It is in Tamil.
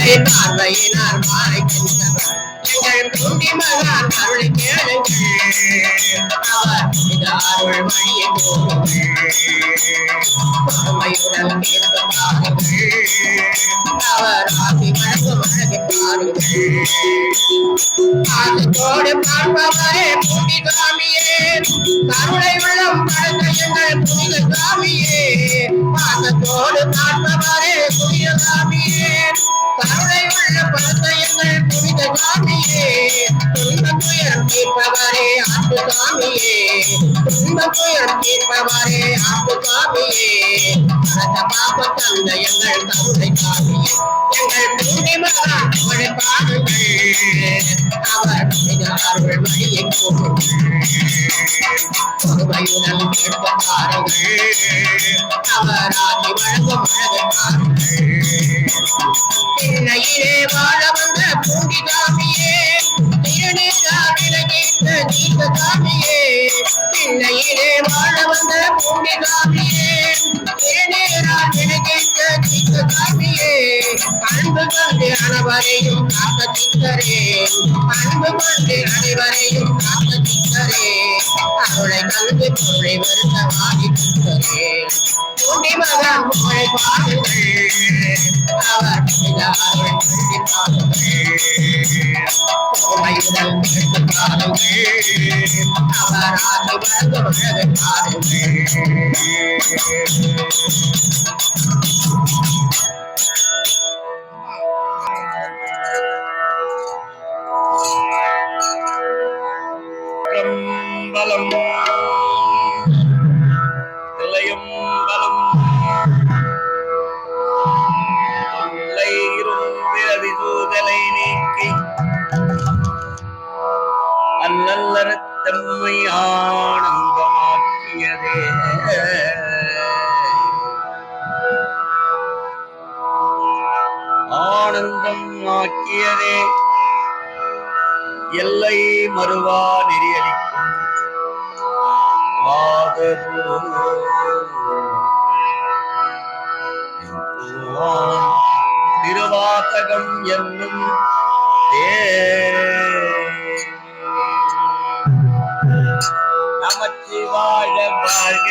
பார்வையினார் மாய்க்கின்றவர் எங்கள் பூண்டி மகான் அருளை கேளுங்கள் அவர் மிக அருள் வழியை பொறுமையுடன் கேட்க பாருங்கள் அவர் ஆசி வழங்கும் அழகை பாருங்கள் ஆசத்தோடு பார்ப்பவரே பூண்டி சாமியே கருணை உள்ளம் பழக்க எங்கள் புனித சாமியே பாசத்தோடு பார்ப்பவரே புனித சாமியே கருணை உள்ள பழக்க எங்கள் புனித சாமியே துன்ப துயரம் தீர்ப்பவரே ஆத்து சாமியே துன்ப துயரம் தீர்ப்பவரே ஆத்து சாமியே பரத பாப தந்த எங்கள் கருணை சாமியே எங்கள் பூண்டி மகான் அவளை பாருங்கள் அவர் மிக அருள் வழியை பொறுமையுடன் கேட்க பாருங்கள் அவர் ஆசி வழங்கும் அழகை பாருங்கள் திண்ணையிலே வாழ வந்த பூண்டி சாமியே திருநீரா விலகித்த தீர்த்த சாமியே திண்ணையிலே வாழ வந்த பூண்டி சாமியே திருநீரா விலகித்த தீர்த்த சாமியே அன்பு கொண்டு அனைவரையும் காக்க சித்தரே அன்பு கொண்டு அனைவரையும் காக்க சித்தரே அருளை கல்வி பொருளை வருத்த வாடி சித்தரே பூண்டி மகான் புகழை பாருங்கள் அவர் மிக அருள் கல்வி பாருங்கள் பொறுமையுடன் கேட்டு பாருங்கள் அவர் ஆசி வழங்கும் அழகை பாருங்கள் பலம் நிலையும் பலம் விசூதலை நீக்கி அல்லல்லறத்தம்மை ஆனந்தமாக்கியதே ஆனந்தம் ஆக்கியதே எல்லை மறுவா நெறியளிக்கும் திருவாசகம் என்னும் நமச்சிவாழ வாழ்க